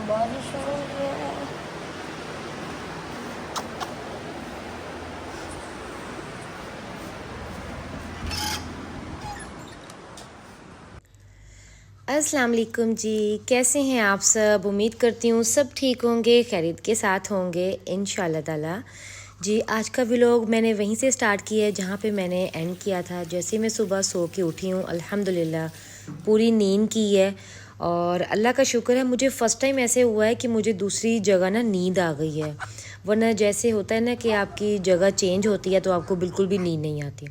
बारिश हो रही है। अस्सलाम वालेकुम जी, कैसे हैं आप सब। उम्मीद करती हूँ सब ठीक होंगे, खैरियत के साथ होंगे इंशाल्लाह ताला। जी आज का व्लॉग मैंने वहीं से स्टार्ट किया है जहाँ पे मैंने एंड किया था। जैसे मैं सुबह सो के उठी हूँ, अल्हम्दुलिल्लाह पूरी नींद की है और अल्लाह का शुक्र है मुझे फ़र्स्ट टाइम ऐसे हुआ है कि मुझे दूसरी जगह ना नींद आ गई है। वरना जैसे होता है ना कि आपकी जगह चेंज होती है तो आपको बिल्कुल भी नींद नहीं आती।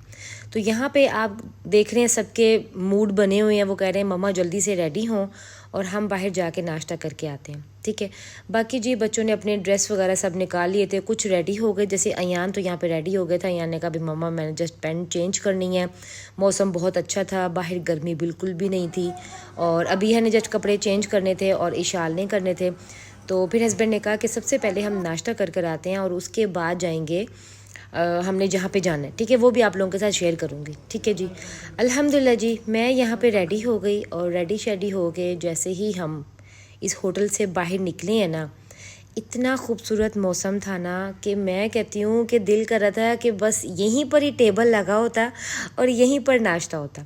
तो यहाँ पे आप देख रहे हैं सबके मूड बने हुए हैं, वो कह रहे हैं मम्मा जल्दी से रेडी हों और हम बाहर जाके नाश्ता करके आते हैं। ठीक है, बाकी जी बच्चों ने अपने ड्रेस वगैरह सब निकाल लिए थे, कुछ रेडी हो गए। जैसे अयान तो यहाँ पे रेडी हो गया था। अयान ने कहा भी मम्मा मैंने जस्ट पैंट चेंज करनी है। मौसम बहुत अच्छा था, बाहर गर्मी बिल्कुल भी नहीं थी और अभी ने जस्ट कपड़े चेंज करने थे और इशाल नहीं करने थे। तो फिर हस्बैंड ने कहा कि सबसे पहले हम नाश्ता कर कर आते हैं और उसके बाद जाएंगे हमने जहाँ पे जाना है। ठीक है, वो भी आप लोगों के साथ शेयर करूँगी। ठीक है जी, अल्हम्दुलिल्लाह जी मैं यहाँ पे रेडी हो गई और रेडी शेडी हो गए। जैसे ही हम इस होटल से बाहर निकले हैं ना, इतना खूबसूरत मौसम था ना कि मैं कहती हूँ कि दिल कर रहा था कि बस यहीं पर ही टेबल लगा होता और यहीं पर नाश्ता होता।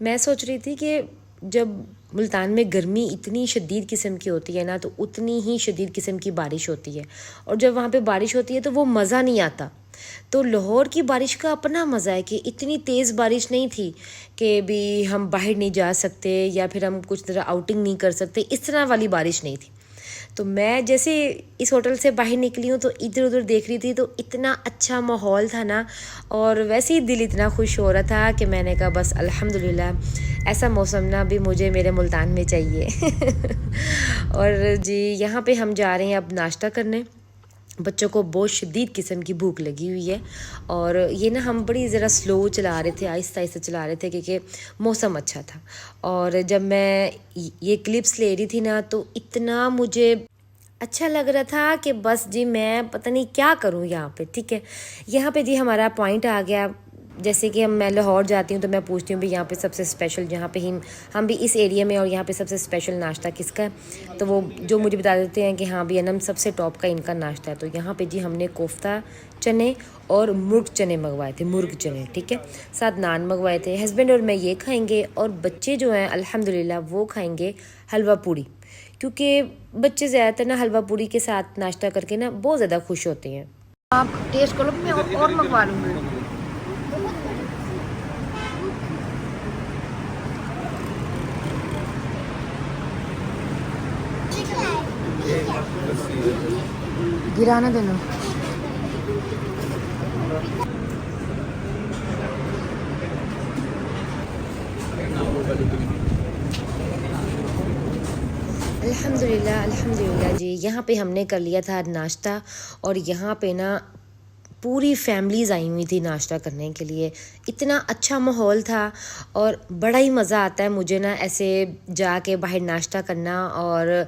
मैं सोच रही थी कि जब मुल्तान में गर्मी इतनी शदीद किस्म की होती है ना, तो उतनी ही शदीद किस्म की बारिश होती है और जब वहाँ पे बारिश होती है तो वो मज़ा नहीं आता। तो लाहौर की बारिश का अपना मज़ा है कि इतनी तेज़ बारिश नहीं थी कि भी हम बाहर नहीं जा सकते या फिर हम कुछ तरह आउटिंग नहीं कर सकते, इस तरह वाली बारिश नहीं थी। तो मैं जैसे इस होटल से बाहर निकली हूँ तो इधर उधर देख रही थी तो इतना अच्छा माहौल था ना, और वैसे ही दिल इतना खुश हो रहा था कि मैंने कहा बस अल्हम्दुलिल्लाह ऐसा मौसम ना भी मुझे मेरे मुल्तान में चाहिए। और जी यहाँ पे हम जा रहे हैं अब नाश्ता करने। बच्चों को बहुत शदीद किस्म की भूख लगी हुई है और ये ना हम बड़ी ज़रा स्लो चला रहे थे, आहिस्ता आहिस्ता चला रहे थे क्योंकि मौसम अच्छा था। और जब मैं ये क्लिप्स ले रही थी ना तो इतना मुझे अच्छा लग रहा था कि बस जी मैं पता नहीं क्या करूं यहाँ पे। ठीक है, यहाँ पे जी हमारा पॉइंट आ गया। जैसे कि मैं लाहौर जाती हूँ तो मैं पूछती हूँ भी यहाँ पे सबसे स्पेशल, जहाँ पे हम भी इस एरिया में और यहाँ पे सबसे स्पेशल नाश्ता किसका है, तो वो जो मुझे बता देते हैं कि हाँ भी अनम सबसे टॉप का इनका नाश्ता है। तो यहाँ पे जी हमने कोफ्ता चने और मुर्ग चने मंगवाए थे, मुर्ग चने। ठीक है, साथ नान मंगवाए थे। हस्बैंड और मैं ये खाएंगे और बच्चे जो हैं अल्हम्दुलिल्लाह वो खाएंगे हलवा पूड़ी, क्योंकि बच्चे ज़्यादातर ना हलवा पूड़ी के साथ नाश्ता करके ना बहुत ज़्यादा खुश होते हैं। आप टेस्ट करो, मैं और मंगवा लूँगी। गिराना देना। अल्हम्दुलिल्लाह अल्हम्दुलिल्लाह जी यहाँ पे हमने कर लिया था नाश्ता और यहाँ पे ना पूरी फैमिलीज़ आई हुई थी नाश्ता करने के लिए। इतना अच्छा माहौल था और बड़ा ही मज़ा आता है मुझे ना ऐसे जाके बाहर नाश्ता करना। और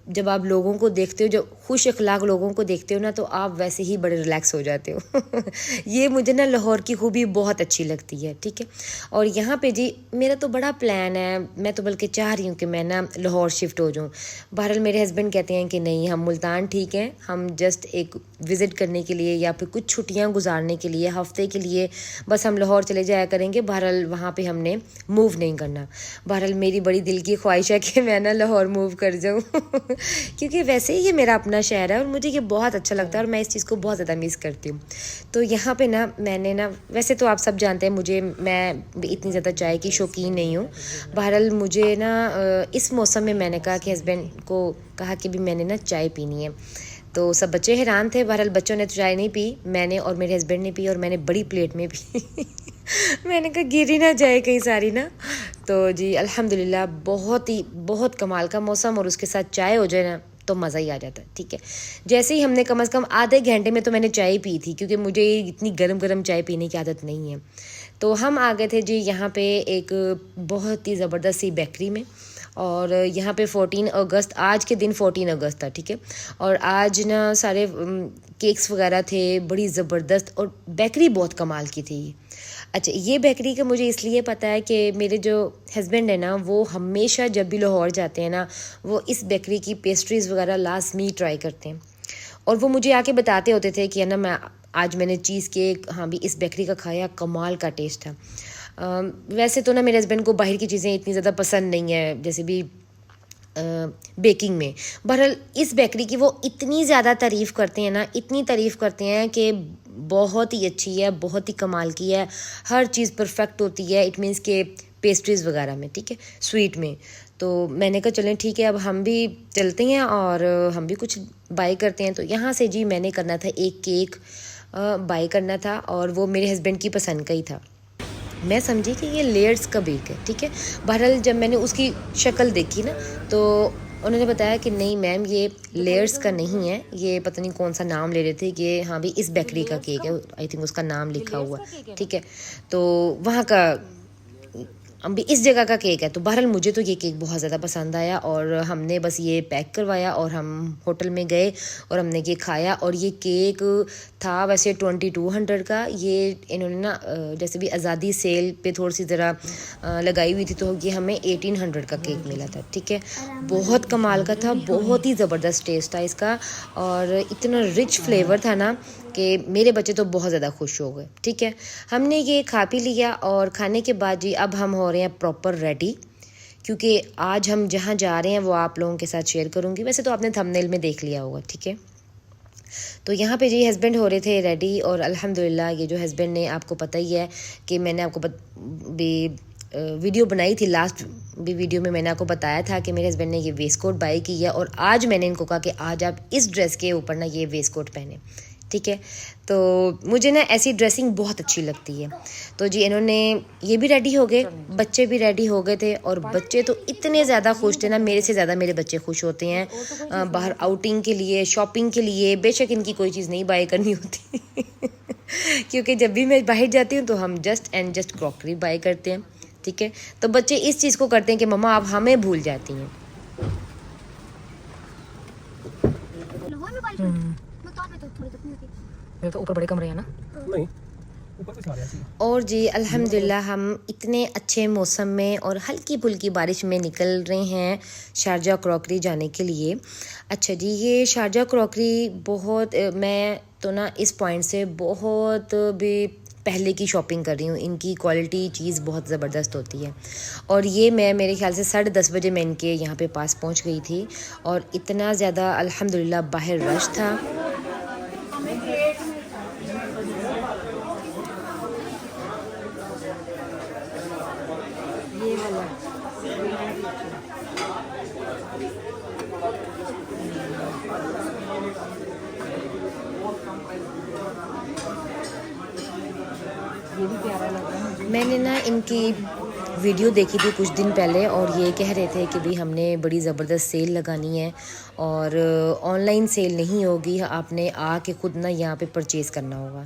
जब आप लोगों को देखते हो, जब खुश अखलाक लोगों को देखते हो ना, तो आप वैसे ही बड़े रिलैक्स हो जाते हो। ये मुझे ना लाहौर की खूबी बहुत अच्छी लगती है। ठीक है, और यहाँ पे जी मेरा तो बड़ा प्लान है, मैं तो बल्कि चाह रही हूँ कि मैं ना लाहौर शिफ्ट हो जाऊँ। बहरहाल मेरे हस्बैंड कहते हैं कि नहीं हम मुल्तान ठीक हैं, हम जस्ट एक विज़िट करने के लिए या फिर कुछ छुट्टियां गुजारने के लिए, हफ्ते के लिए बस हम लाहौर चले जाया करेंगे। बहरहाल वहाँ पे हमने मूव नहीं करना। बहरहाल मेरी बड़ी दिल की ख्वाहिश है कि मैं ना लाहौर मूव कर जाऊँ। क्योंकि वैसे ही ये मेरा अपना शहर है और मुझे ये बहुत अच्छा लगता है और मैं इस चीज़ को बहुत ज़्यादा मिस करती हूँ। तो यहाँ पे ना मैंने ना, वैसे तो आप सब जानते हैं मुझे, मैं इतनी ज़्यादा चाय की शौकीन नहीं हूँ। बहरहाल मुझे ना इस मौसम में मैंने कहा कि हस्बैंड को कहा कि भी मैंने ना चाय पीनी है। तो सब बच्चे हैरान थे। बहरहाल बच्चों ने तो चाय नहीं पी, मैंने और मेरे हस्बैंड ने पी और मैंने बड़ी प्लेट में पी। मैंने कहा गिरी ना जाए कहीं सारी ना। तो जी अल्हम्दुलिल्लाह बहुत कमाल का मौसम और उसके साथ चाय हो जाए ना तो मज़ा ही आ जाता है। ठीक है, जैसे ही हमने कम से कम आधे घंटे में तो मैंने चाय पी थी, क्योंकि मुझे इतनी गरम गरम चाय पीने की आदत नहीं है। तो हम आ गए थे जी यहाँ पे एक बहुत ही ज़बरदस्त सी बेकरी में और यहाँ पे 14 अगस्त, आज के दिन 14 अगस्त था। ठीक है, और आज ना सारे केक्स वगैरह थे, बड़ी ज़बरदस्त, और बेकरी बहुत कमाल की थी। अच्छा, ये बेकरी का मुझे इसलिए पता है कि मेरे जो हस्बैंड है ना, वो हमेशा जब भी लाहौर जाते हैं ना, वो इस बेकरी की पेस्ट्रीज़ वगैरह लाजमी ट्राई करते हैं। और वो मुझे आके बताते होते थे कि है ना, आज मैंने चीज़ केक हाँ भी इस बेकरी का खाया, कमाल का टेस्ट था। वैसे तो ना मेरे हस्बैंड को बाहर की चीज़ें इतनी ज़्यादा पसंद नहीं है, जैसे भी बेकिंग में। बहरहाल इस बेकरी की वो इतनी ज़्यादा तारीफ़ करते हैं ना, इतनी तारीफ़ करते हैं कि बहुत ही अच्छी है, बहुत ही कमाल की है, हर चीज़ परफेक्ट होती है। इट मीन्स के पेस्ट्रीज़ वगैरह में, ठीक है, स्वीट में। तो मैंने कहा चलें ठीक है, अब हम भी चलते हैं और हम भी कुछ बाय करते हैं। तो यहाँ से जी मैंने करना था एक केक बाय करना था, और वो मेरे हस्बैंड की पसंद का ही था। मैं समझी कि ये लेयर्स का बेक है, ठीक है। बहरहाल जब मैंने उसकी शक्ल देखी ना, तो उन्होंने बताया कि नहीं मैम, ये लेयर्स का नहीं है, ये पता नहीं कौन सा नाम ले रहे थे कि हाँ भी इस बेकरी का केक है, आई थिंक उसका नाम लिखा हुआ, ठीक है। तो वहाँ का अभी इस जगह का केक है। तो बहरहाल मुझे तो ये केक बहुत ज़्यादा पसंद आया, और हमने बस ये पैक करवाया और हम होटल में गए और हमने ये खाया। और ये केक था वैसे 2200 का। ये इन्होंने ना जैसे भी आज़ादी सेल पे थोड़ी सी ज़रा लगाई हुई थी, तो ये हमें 1800 का केक मिला था, ठीक है। बहुत कमाल का था, बहुत ही ज़बरदस्त टेस्ट था इसका, और इतना रिच फ्लेवर था ना कि मेरे बच्चे तो बहुत ज़्यादा खुश हो गए, ठीक है। हमने ये खा पी लिया, और खाने के बाद जी अब हम हो रहे हैं प्रॉपर रेडी, क्योंकि आज हम जहाँ जा रहे हैं वो आप लोगों के साथ शेयर करूँगी। वैसे तो आपने थंबनेल में देख लिया होगा, ठीक है। तो यहाँ पे जी हस्बैंड हो रहे थे रेडी, और अल्हम्दुलिल्लाह ये जो हस्बैंड ने, आपको पता ही है कि मैंने आपको भी वीडियो बनाई थी, लास्ट भी वीडियो में मैंने आपको बताया था कि मेरे हस्बैंड ने ये वेस्ट कोट बाई की है, और आज मैंने इनको कहा कि आज आप इस ड्रेस के ऊपर ना ये वेस्ट कोट पहने, ठीक है। तो मुझे ना ऐसी ड्रेसिंग बहुत अच्छी लगती है। तो जी इन्होंने ये भी रेडी हो गए, बच्चे भी रेडी हो गए थे, और बच्चे तो इतने ज़्यादा खुश थे ना, मेरे से ज़्यादा मेरे बच्चे खुश होते हैं बाहर आउटिंग के लिए, शॉपिंग के लिए। बेशक इनकी कोई चीज़ नहीं बाय करनी होती क्योंकि जब भी मैं बाहर जाती हूँ तो हम just and just crockery buy करते हैं, ठीक है। तो बच्चे इस चीज़ को करते हैं कि मम्मा आप हमें भूल जाती हैं। तो ऊपर बड़े कमरे हैं ना? नहीं, ऊपर भी सारे हैं। और जी अल्हम्दुलिल्लाह हम इतने अच्छे मौसम में और हल्की फुल्की बारिश में निकल रहे हैं शारजा क्रॉकरी जाने के लिए। अच्छा जी, ये शारजा क्रॉकरी बहुत मैं तो ना इस पॉइंट से बहुत भी पहले की शॉपिंग कर रही हूँ। इनकी क्वालिटी चीज़ बहुत ज़बरदस्त होती है। और ये मैं मेरे ख्याल से 10:30 बजे मैं इनके यहाँ पे पास पहुँच गई थी, और इतना ज़्यादा अल्हम्दुलिल्लाह बाहर रश था। ये वाला ये भी प्यारा लग रहा है। मैंने ना इनकी वीडियो देखी थी कुछ दिन पहले, और ये कह रहे थे कि भाई हमने बड़ी ज़बरदस्त सेल लगानी है, और ऑनलाइन सेल नहीं होगी, आपने आके खुद ना यहाँ पे परचेज़ करना होगा।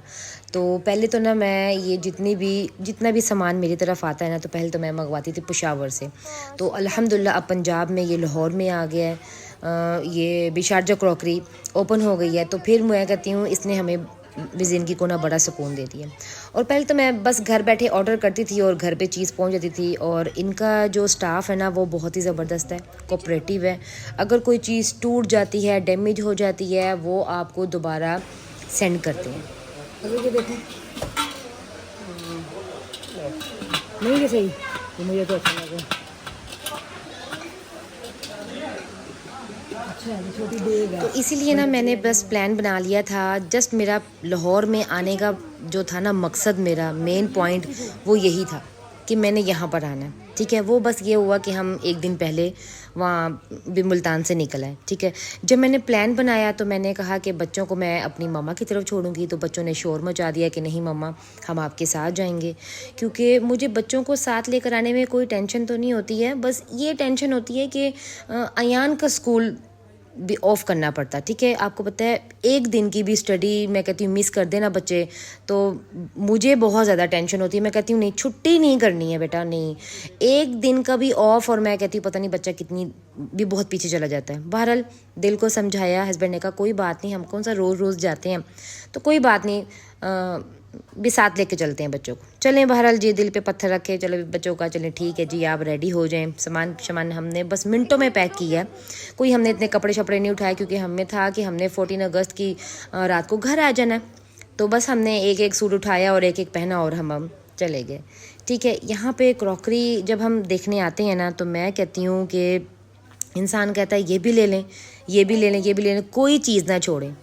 तो पहले तो ना मैं ये जितना भी सामान मेरी तरफ आता है ना, तो पहले तो मैं मंगवाती थी पेशावर से। तो अल्हम्दुलिल्लाह अब पंजाब में ये लाहौर में आ गया है, ये भी शारजा क्रॉकरी ओपन हो गई है। तो फिर मैं कहती हूँ इसने हमें भी ज़िंदगी को ना बड़ा सुकून दे दिया। और पहले तो मैं बस घर बैठे ऑर्डर करती थी और घर पे चीज़ पहुंच जाती थी, और इनका जो स्टाफ है ना वो बहुत ही ज़बरदस्त है, कोऑपरेटिव है। अगर कोई चीज़ टूट जाती है, डैमेज हो जाती है, वो आपको दोबारा सेंड करते हैं। अभी ये देखो, नहीं ये सही, ये मुझे तो अच्छा लगा। अच्छा है, छोटी बैग है। तो इसीलिए ना मैंने बस प्लान बना लिया था। जस्ट मेरा लाहौर में आने का जो था ना मकसद, मेरा मेन पॉइंट वो यही था कि मैंने यहाँ पर आना है, ठीक है। वो बस ये हुआ कि हम एक दिन पहले वहाँ भी मुल्तान से निकल आए, ठीक है। जब मैंने प्लान बनाया तो मैंने कहा कि बच्चों को मैं अपनी मम्मा की तरफ छोड़ूंगी, तो बच्चों ने शोर मचा दिया कि नहीं मम्मा हम आपके साथ जाएंगे, क्योंकि मुझे बच्चों को साथ लेकर आने में कोई टेंशन तो नहीं होती है, बस ये टेंशन होती है कि अयान का स्कूल भी ऑफ करना पड़ता, ठीक है। आपको पता है एक दिन की भी स्टडी मैं कहती हूँ मिस कर देना बच्चे, तो मुझे बहुत ज़्यादा टेंशन होती है। मैं कहती हूँ नहीं, छुट्टी नहीं करनी है बेटा, नहीं, एक दिन का भी ऑफ। और मैं कहती हूँ पता नहीं बच्चा कितनी भी बहुत पीछे चला जाता है। बहरहाल दिल को समझाया, हस्बैंड ने कहा कोई बात नहीं, हम कौन सा रोज़ रोज़ जाते हैं, तो कोई बात नहीं, भी साथ लेके चलते हैं बच्चों को। चलें बहरहाल जी, दिल पे पत्थर रखे, चलो बच्चों का, चलें ठीक है जी, आप रेडी हो जाएं। सामान हमने बस मिनटों में पैक किया है। कोई हमने इतने कपड़े शपड़े नहीं उठाए, क्योंकि हमें था कि हमने 14 अगस्त की रात को घर आ जाना है। तो बस हमने एक एक सूट उठाया और एक एक पहना और हम चले गए। ठीक है, यहाँ पे क्रॉकरी जब हम देखने आते हैं ना, तो मैं कहती हूँ कि इंसान कहता है ये भी ले लें, ये भी ले लें, ये भी ले लें, कोई चीज़ ना छोड़ें।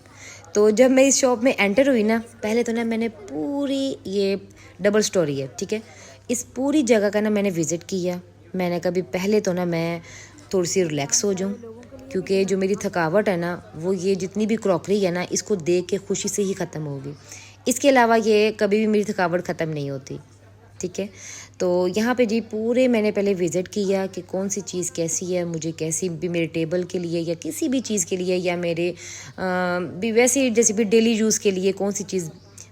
तो जब मैं इस शॉप में एंटर हुई ना, पहले तो ना मैंने पूरी, ये डबल स्टोरी है, ठीक है, इस पूरी जगह का ना मैंने विज़िट किया। मैंने कभी पहले तो ना मैं थोड़ी सी रिलैक्स हो जाऊँ, क्योंकि जो मेरी थकावट है ना, वो ये जितनी भी क्रॉकरी है ना, इसको देख के खुशी से ही ख़त्म होगी। इसके अलावा ये कभी भी मेरी थकावट ख़त्म नहीं होती। ठीक है, तो यहाँ पे जी पूरे मैंने पहले विज़िट किया कि कौन सी चीज़ कैसी है, मुझे कैसी भी मेरे टेबल के लिए या किसी भी चीज़ के लिए, या मेरे भी वैसे जैसे भी डेली यूज़ के लिए कौन सी चीज़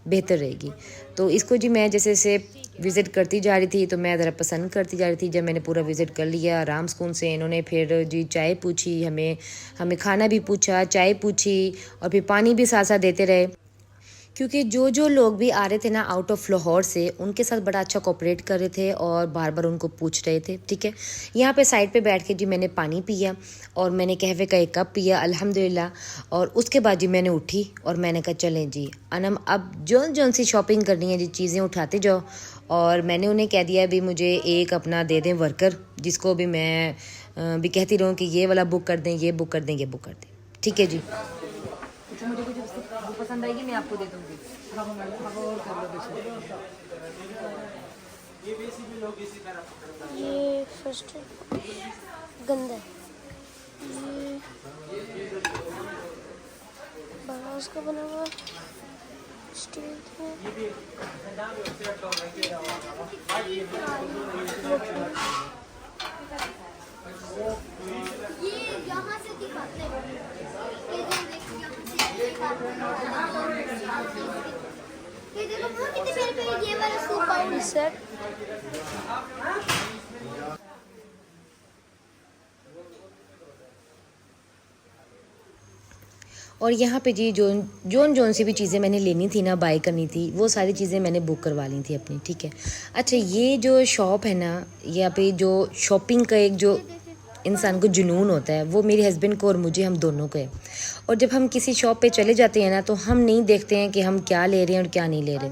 बेहतर रहेगी। तो इसको जी मैं जैसे से विज़िट करती जा रही थी, तो मैं ज़रा पसंद करती जा रही थी। जब मैंने पूरा विज़िट कर लिया आराम सुकून से, इन्होंने फिर जी चाय पूछी, हमें खाना भी पूछा, चाय पूछी, और फिर पानी भी साथ साथ देते रहे। क्योंकि जो लोग भी आ रहे थे ना आउट ऑफ लाहौर से, उनके साथ बड़ा अच्छा कोऑपरेट कर रहे थे और बार बार उनको पूछ रहे थे। ठीक है, यहाँ पे साइड पे बैठ के जी मैंने पानी पिया और मैंने कहवे का एक कप पिया अल्हम्दुलिल्लाह। और उसके बाद जी मैंने उठी और मैंने कहा चलें जी अनम, अब जौन सी शॉपिंग करनी है जी, चीज़ें उठाते जाओ। और मैंने उन्हें कह दिया भी मुझे एक अपना दे दें वर्कर, जिसको भी मैं भी कहती रहूँ कि ये वाला बुक कर दें, ये बुक कर दें, ये बुक कर दें। ठीक है जी, मुझे कुछ पसंद आएगी मैं आपको दे दूँगी। ये फर्स्ट गंदा है, ये बांस का बना हुआ स्टील है, ये यहाँ से दिखाते हैं, ये देखो वो कितने प्यारे प्यारे, ये वाला सूप बाउल सेट। और यहाँ पे जी जोन सी भी चीज़ें मैंने लेनी थी ना, बाय करनी थी, वो सारी चीज़ें मैंने बुक करवा ली थी अपनी। ठीक है, अच्छा ये जो शॉप है ना, यहाँ पे जो शॉपिंग का एक जो इंसान को जुनून होता है, वो मेरे हस्बैंड को और मुझे, हम दोनों को है। और जब हम किसी शॉप पे चले जाते हैं ना, तो हम नहीं देखते हैं कि हम क्या ले रहे हैं और क्या नहीं ले रहे।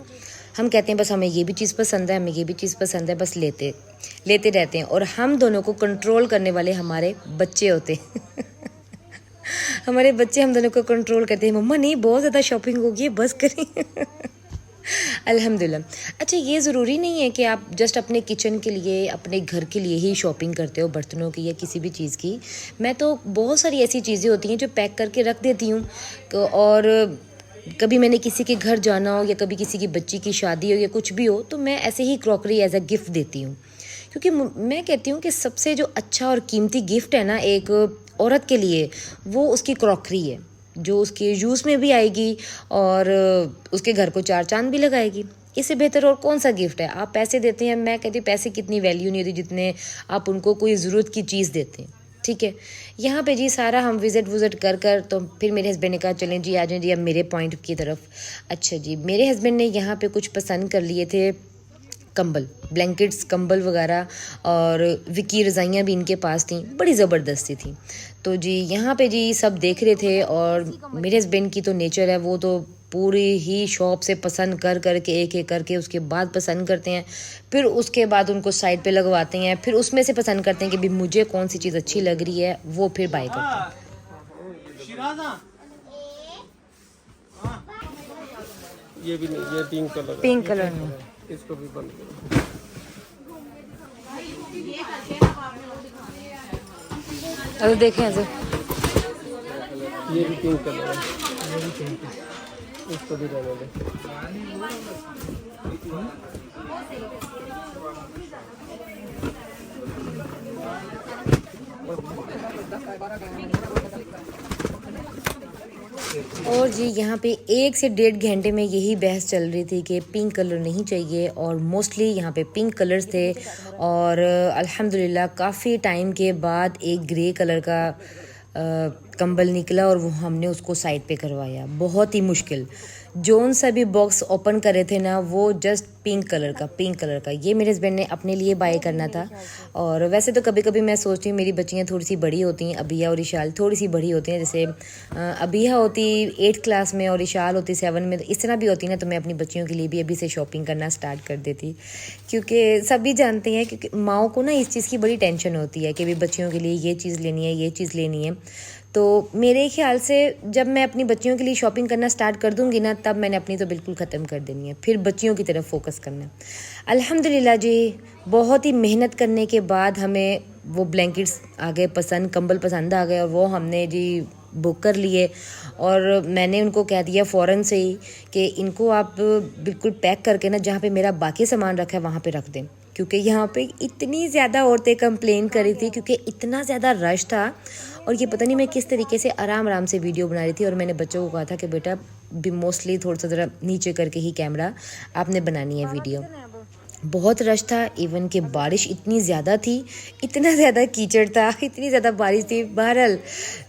हम कहते हैं बस हमें ये भी चीज़ पसंद है, हमें ये भी चीज़ पसंद है, बस लेते रहते हैं। और हम दोनों को कंट्रोल करने वाले हमारे बच्चे होते हैं हमारे बच्चे हम दोनों को कंट्रोल करते हैं, मम्मा नहीं बहुत ज़्यादा शॉपिंग होगी, बस करें अल्हम्दुलिल्लाह। अच्छा, ये ज़रूरी नहीं है कि आप जस्ट अपने किचन के लिए, अपने घर के लिए ही शॉपिंग करते हो, बर्तनों की या किसी भी चीज़ की। मैं तो बहुत सारी ऐसी चीज़ें होती हैं जो पैक करके रख देती हूँ, और कभी मैंने किसी के घर जाना हो या कभी किसी की बच्ची की शादी हो या कुछ भी हो, तो मैं ऐसे ही क्रॉकरी एज अ गिफ्ट देती हूँ। क्योंकि मैं कहती हूँ कि सबसे जो अच्छा और कीमती गिफ्ट है ना एक औरत के लिए, वो उसकी क्रॉकरी है, जो उसके यूज़ में भी आएगी और उसके घर को चार चांद भी लगाएगी। इससे बेहतर और कौन सा गिफ्ट है। आप पैसे देते हैं, मैं कहती हूँ पैसे की इतनी वैल्यू नहीं होती जितने आप उनको कोई ज़रूरत की चीज़ देते हैं। ठीक है, यहाँ पे जी सारा हम विज़िट कर तो फिर मेरे हस्बैंड ने कहा चलें जी आ जाएं जी अब मेरे पॉइंट की तरफ। अच्छा जी, मेरे हस्बैंड ने यहाँ पे कुछ पसंद कर लिए थे, कंबल, ब्लैंकेट्स, कंबल वगैरह, और विकी रज़ाइयाँ भी इनके पास थी, बड़ी ज़बरदस्ती थी। तो जी यहाँ पे जी सब देख रहे थे, और मेरे हस्बैंड की तो नेचर है, वो तो पूरी ही शॉप से पसंद करके एक एक करके उसके बाद पसंद करते हैं, फिर उसके बाद उनको साइड पे लगवाते हैं, फिर उसमें से पसंद करते हैं कि भी मुझे कौन सी चीज़ अच्छी लग रही है, वो फिर बाय करते हैं। ये भी नहीं, ये पिंक कलर में इसको भी बंद करो। अरे देखें ऐसे, ये भी पिंक कलर है, इसको भी रहने दे। और जी यहाँ पे 1 से 1.5 घंटे में यही बहस चल रही थी कि पिंक कलर नहीं चाहिए, और मोस्टली यहाँ पे पिंक कलर्स थे। और अल्हम्दुलिल्लाह काफ़ी टाइम के बाद एक ग्रे कलर का कंबल निकला, और वो हमने उसको साइड पे करवाया, बहुत ही मुश्किल। जोन सा भी बॉक्स ओपन करे थे ना वो जस्ट पिंक कलर का ये मेरे हस्बैंड ने अपने लिए बाय करना था। और वैसे तो कभी कभी मैं सोचती हूँ मेरी बच्चियाँ थोड़ी सी बड़ी होती हैं, अबिया और इशाल थोड़ी सी बड़ी होती हैं, जैसे अबिया होती 8th क्लास में और इशाल होती 7 में, तो इस तरह भी होती ना, तो मैं अपनी बच्चियों के लिए भी अभी से शॉपिंग करना स्टार्ट कर देती। क्योंकि सभी जानते हैं क्योंकि माओ को ना इस चीज़ की बड़ी टेंशन होती है कि भी बच्चियों के लिए ये चीज़ लेनी है, ये चीज़ लेनी है। तो मेरे ख्याल से जब मैं अपनी बच्चियों के लिए शॉपिंग करना स्टार्ट कर दूंगी ना, तब मैंने अपनी तो बिल्कुल ख़त्म कर देनी है, फिर बच्चियों की तरफ फोकस करना है। अल्हम्दुलिल्लाह जी, बहुत ही मेहनत करने के बाद हमें वो ब्लैंकेट्स आ गए पसंद, कंबल पसंद आ गए और वो हमने जी बुक कर लिए। और मैंने उनको कह दिया फ़ौरन से ही कि इनको आप बिल्कुल पैक करके ना जहाँ पे मेरा बाकी सामान रखा है वहाँ पे रख दें, क्योंकि यहाँ पे इतनी ज़्यादा औरतें कंप्लेन करी थी क्योंकि इतना ज़्यादा रश था। और ये पता नहीं मैं किस तरीके से आराम से वीडियो बना रही थी, और मैंने बच्चों को कहा था कि बेटा भी मोस्टली थोड़ा सा ज़रा नीचे करके ही कैमरा आपने बनानी है वीडियो। बहुत रश था, इवन कि बारिश इतनी ज़्यादा थी, इतना ज़्यादा कीचड़ था, इतनी ज़्यादा बारिश थी। बहरहाल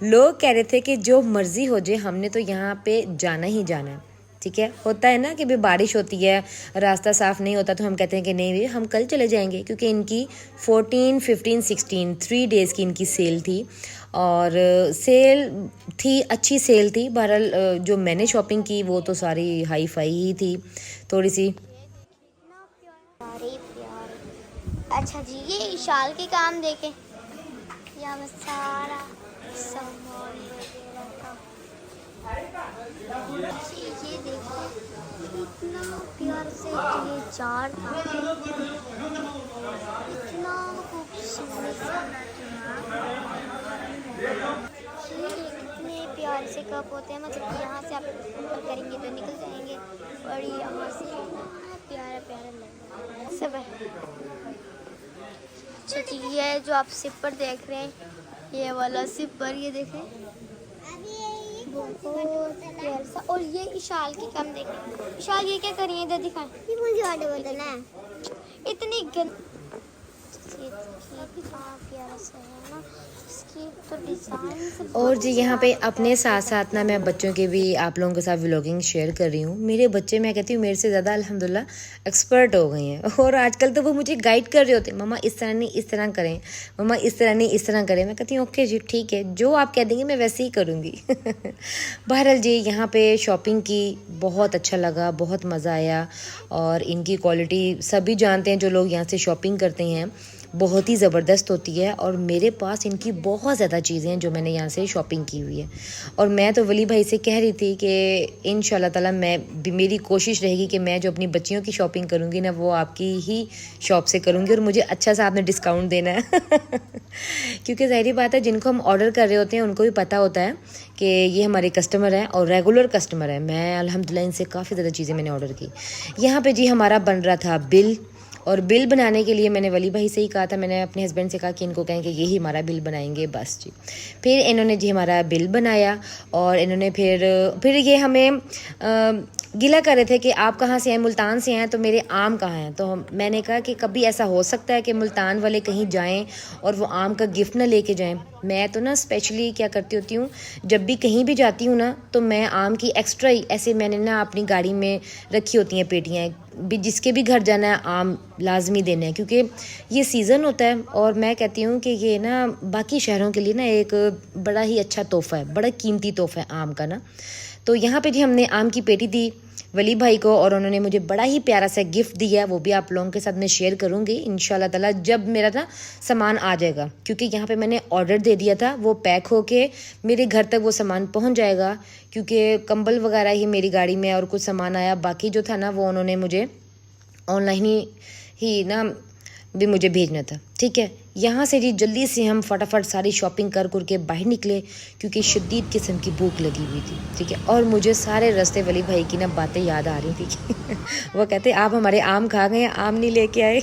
लोग कह रहे थे कि जो मर्ज़ी हो जाए, हमने तो यहाँ पे जाना ही जाना है। ठीक है, होता है ना कि भी बारिश होती है, रास्ता साफ़ नहीं होता, तो हम कहते हैं कि नहीं हम कल चले जाएंगे, क्योंकि इनकी 14, 15, 16 3 डेज़ की इनकी सेल थी। और सेल थी, अच्छी सेल थी। बहरहाल जो मैंने शॉपिंग की वो तो सारी हाई फाई ही थी, थोड़ी सी। प्यारे प्यारे। अच्छा जी, ये इशाल के काम देखें, यहाँ में सारा सामान वगैरह का। ये देखो इतना प्यार से ये जार था, इतना खूबसूरत। ये इतने प्यार से कप होते हैं, मतलब यहाँ से आप ऊपर करेंगे तो निकल जाएंगे, और यहाँ से प्यारा प्यारा लग सब है। अच्छा जी, ये जो आप सिपर देख रहे हैं, ये वाला सिपर, ये देखें बहुत प्यारा सा। और ये इशाल की कम देखें, इशाल ये क्या करिए, इधर दिखाएं। ये मुझे ऑर्डर बदलना है, इतनी प्यारा सा है ना, इसकी तो डिज़ाइन से। और जी यहाँ पे अपने साथ साथ ना मैं बच्चों के भी आप लोगों के साथ व्लॉगिंग शेयर कर रही हूँ। मेरे बच्चे, मैं कहती हूँ मेरे से ज़्यादा अल्हम्दुलिल्लाह एक्सपर्ट हो गए हैं, और आजकल तो वो मुझे गाइड कर रहे होते हैं, मम्मा इस तरह नहीं इस तरह करें, मम्मा इस तरह नहीं इस तरह करें। मैं कहती हूँ ओके जी ठीक है, जो आप कह देंगे मैं वैसे ही करूँगी। बहरहाल जी, यहाँ पे शॉपिंग की, बहुत अच्छा लगा, बहुत मज़ा आया। और इनकी क्वालिटी सभी जानते हैं, जो लोग यहाँ से शॉपिंग करते हैं, बहुत ही ज़बरदस्त होती है। और मेरे पास इनकी बहुत ज़्यादा चीज़ें हैं जो मैंने यहाँ से शॉपिंग की हुई है। और मैं तो वली भाई से कह रही थी कि इंशाल्लाह ताला मेरी कोशिश रहेगी कि मैं जो अपनी बच्चियों की शॉपिंग करूँगी ना, वो आपकी ही शॉप से करूँगी, और मुझे अच्छा सा आपने डिस्काउंट देना है। क्योंकि ज़ाहिर बात है, जिनको हम ऑर्डर कर रहे होते हैं उनको भी पता होता है कि ये हमारे कस्टमर हैं और रेगुलर कस्टमर हैं। मैं अल्हम्दुलिल्लाह इनसे काफ़ी ज़्यादा चीज़ें मैंने ऑर्डर की। यहाँ पे जी हमारा बन रहा था बिल, और बिल बनाने के लिए मैंने वली भाई से ही कहा था, मैंने अपने हस्बैंड से कहा कि इनको कहें कि यही हमारा बिल बनाएंगे, बस जी। फिर इन्होंने जी हमारा बिल बनाया, और इन्होंने फिर ये हमें गिला कर रहे थे कि आप कहाँ से हैं, मुल्तान से हैं, तो मेरे आम कहाँ हैं। तो मैंने कहा कि कभी ऐसा हो सकता है कि मुल्तान वाले कहीं जाएं और वो आम का गिफ्ट ना लेके जाएं। मैं तो ना स्पेशली क्या करती होती हूँ, जब भी कहीं भी जाती हूँ ना, तो मैं आम की एक्स्ट्रा ही ऐसे मैंने ना अपनी गाड़ी में रखी होती हैं पेटियाँ, भी जिसके भी घर जाना है आम लाजमी देना है, क्योंकि ये सीज़न होता है। और मैं कहती हूँ कि ये ना बाकी शहरों के लिए ना एक बड़ा ही अच्छा तोहफ़ा है, बड़ा कीमती तोहफ़ा है आम का ना। तो यहाँ पे जी हमने आम की पेटी दी वली भाई को, और उन्होंने मुझे बड़ा ही प्यारा सा गिफ्ट दिया, वो भी आप लोगों के साथ मैं शेयर करूँगी इंशाल्लाह ताला जब मेरा ना सामान आ जाएगा। क्योंकि यहाँ पे मैंने ऑर्डर दे दिया था, वो पैक होके मेरे घर तक वो सामान पहुँच जाएगा, क्योंकि कंबल वगैरह ही मेरी गाड़ी में और कुछ सामान आया, बाकी जो था ना वो उन्होंने मुझे ऑनलाइन ही ना भी मुझे भेजना था। ठीक है, यहाँ से जी जल्दी से हम फटाफट सारी शॉपिंग कर के बाहर निकले, क्योंकि शदीद किस्म की भूख लगी हुई थी। ठीक है, और मुझे सारे रास्ते वली भाई की ना बातें याद आ रही थी। वो कहते आप हमारे आम खा गए, आम नहीं लेके आए।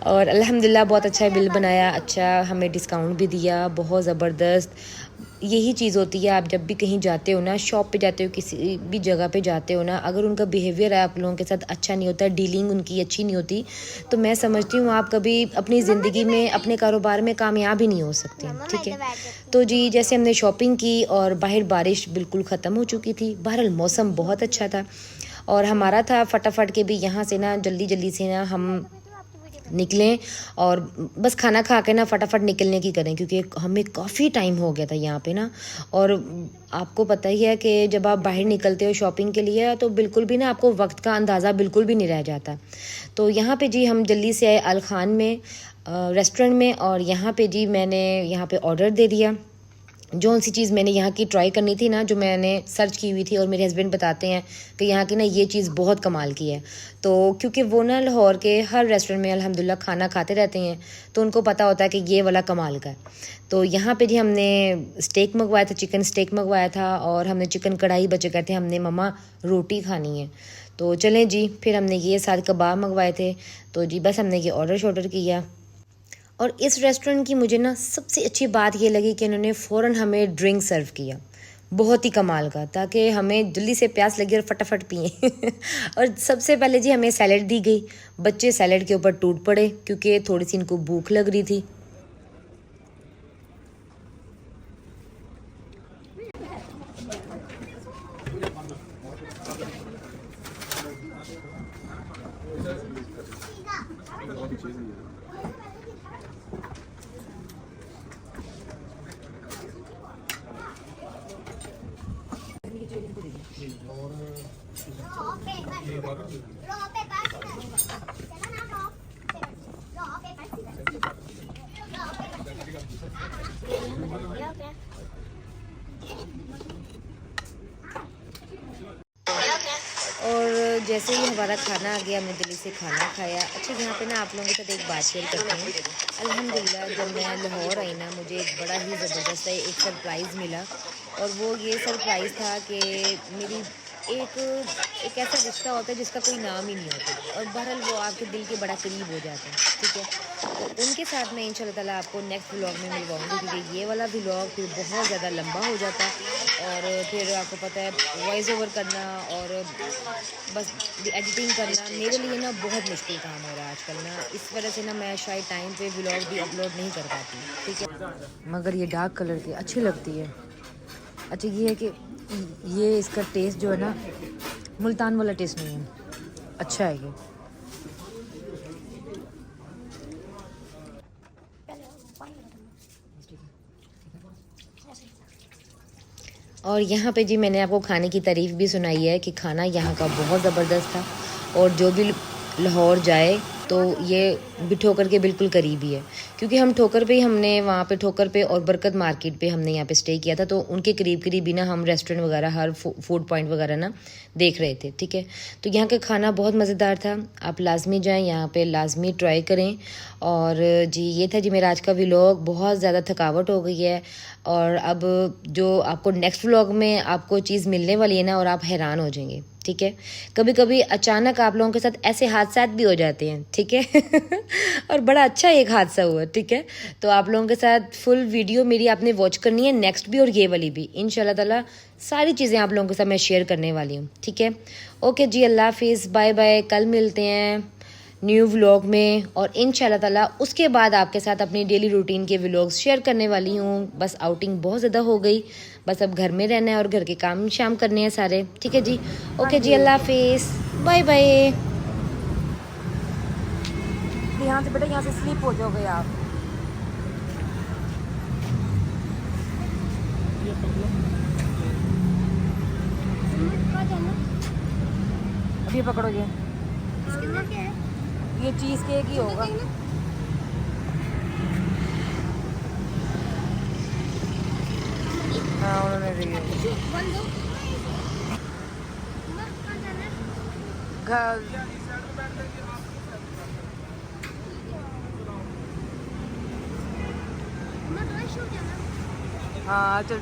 और अल्हम्दुलिल्लाह बहुत अच्छा बिल बनाया, अच्छा हमें डिस्काउंट भी दिया, बहुत ज़बरदस्त। यही चीज़ होती है, आप जब भी कहीं जाते हो ना, शॉप पे जाते हो, किसी भी जगह पे जाते हो ना, अगर उनका बिहेवियर आप लोगों के साथ अच्छा नहीं होता, डीलिंग उनकी अच्छी नहीं होती, तो मैं समझती हूँ आप कभी अपनी ज़िंदगी में, अपने कारोबार में कामयाब ही नहीं हो सकते। ठीक है, तो जी जैसे हमने शॉपिंग की और बाहर बारिश बिल्कुल ख़त्म हो चुकी थी, बहरहाल मौसम बहुत अच्छा था और हमारा था फटाफट के भी यहाँ से ना जल्दी से ना हम निकलें और बस खाना खा के ना फटाफट निकलने की करें, क्योंकि हमें काफ़ी टाइम हो गया था यहाँ पे ना। और आपको पता ही है कि जब आप बाहर निकलते हो शॉपिंग के लिए तो बिल्कुल भी ना आपको वक्त का अंदाज़ा बिल्कुल भी नहीं रह जाता। तो यहाँ पे जी हम जल्दी से आए अल खान में, रेस्टोरेंट में, और यहाँ पे जी मैंने यहाँ पे ऑर्डर दे दिया। जो सी चीज़ मैंने यहाँ की ट्राई करनी थी ना, जो मैंने सर्च की हुई थी, और मेरे हस्बैंड बताते हैं कि यहाँ की ना ये चीज़ बहुत कमाल की है। तो क्योंकि वो ना लाहौर के हर रेस्टोरेंट में अल्हम्दुलिल्लाह खाना खाते रहते हैं, तो उनको पता होता है कि ये वाला कमाल का है। तो यहाँ पे जी हमने स्टेक मंगवाया था, चिकन स्टेक मंगवाया था, और हमने चिकन कढ़ाई बचे गए थे, हमने मम्मा रोटी खानी है। तो चलें जी, फिर हमने ये साथ कबाब मंगवाए थे। तो जी बस हमने ये ऑर्डर किया। और इस रेस्टोरेंट की मुझे ना सबसे अच्छी बात ये लगी कि इन्होंने फ़ौरन हमें ड्रिंक सर्व किया, बहुत ही कमाल का, ताकि हमें जल्दी से प्यास लगी और फटाफट पिए। और सबसे पहले जी हमें सैलड दी गई। बच्चे सैलड के ऊपर टूट पड़े क्योंकि थोड़ी सी इनको भूख लग रही थी। और जैसे ही हमारा खाना आ गया, हमने दिल्ली से खाना खाया। अच्छा, यहाँ पे ना आप लोगों के साथ एक बात शेयर करती हूँ। अल्हम्दुलिल्लाह जब मैं लाहौर आई ना, मुझे एक बड़ा ही ज़बरदस्त एक सरप्राइज़ मिला, और वो ये सरप्राइज़ था कि मेरी एक ऐसा रिश्ता होता है जिसका कोई नाम ही नहीं होता, और बहरहाल वो आपके दिल के बड़ा करीब हो जाता है। ठीक है, तो उनके साथ मैं इंशाल्लाह ताला आपको नेक्स्ट व्लॉग में मिलवाऊंगी, क्योंकि ये वाला व्लॉग फिर बहुत ज़्यादा लंबा हो जाता है, और फिर आपको पता है वॉइस ओवर करना और बस एडिटिंग करना मेरे लिए ना बहुत मुश्किल काम हो रहा है आजकल ना। इस वजह से ना मैं शायद टाइम पे व्लॉग भी अपलोड नहीं कर पाती। ठीक है, मगर ये डार्क कलर की अच्छी लगती है। अच्छा, ये है कि ये इसका टेस्ट जो है ना, मुल्तान वाला टेस्ट नहीं है, अच्छा है ये। और यहाँ पे जी मैंने आपको खाने की तारीफ़ भी सुनाई है कि खाना यहाँ का बहुत ज़बरदस्त था, और जो भी लाहौर जाए तो ये भी ठोकर के बिल्कुल करीब ही है, क्योंकि हम ठोकर पे ही, हमने वहाँ पे ठोकर पे और बरकत मार्केट पे हमने यहाँ पे स्टे किया था, तो उनके करीब ही ना हम रेस्टोरेंट वगैरह हर फूड पॉइंट वगैरह ना देख रहे थे। ठीक है, तो यहाँ का खाना बहुत मज़ेदार था, आप लाजमी जाएं, यहाँ पे लाजमी ट्राई करें। और जी ये था जी मेरा आज का व्लॉग। बहुत ज़्यादा थकावट हो गई है, और अब जो आपको नेक्स्ट व्लॉग में आपको चीज़ मिलने वाली है ना, और आप हैरान हो जाएंगे। ठीक है, कभी कभी अचानक आप लोगों के साथ ऐसे हादसा भी हो जाते हैं। ठीक है और बड़ा अच्छा एक हादसा हुआ। ठीक है, तो आप लोगों के साथ फुल वीडियो मेरी आपने वॉच करनी है, नेक्स्ट भी और ये वाली भी इंशाल्लाह ताला सारी चीज़ें आप लोगों के साथ मैं शेयर करने वाली हूँ। ठीक है, ओके जी, अल्लाह हाफिज़, बाय बाय। कल मिलते हैं न्यू व्लॉग में, और इंशाल्लाह ताला उसके बाद आपके साथ अपनी डेली रूटीन के व्लॉग्स शेयर करने वाली हूँ। बस आउटिंग बहुत ज़्यादा हो गई, बस अब घर में रहना है और घर के काम शाम करने हैं सारे। ठीक है जी, ओके जी, अल्लाह हाफिज़, बाय बाय। यहाँ से बेटा, यहाँ से स्लिप हो जाओगे आप। अभी पकड़ोगे, ये चीज़ केक ही होगा। हाँ, उन्होंने हाँ चल।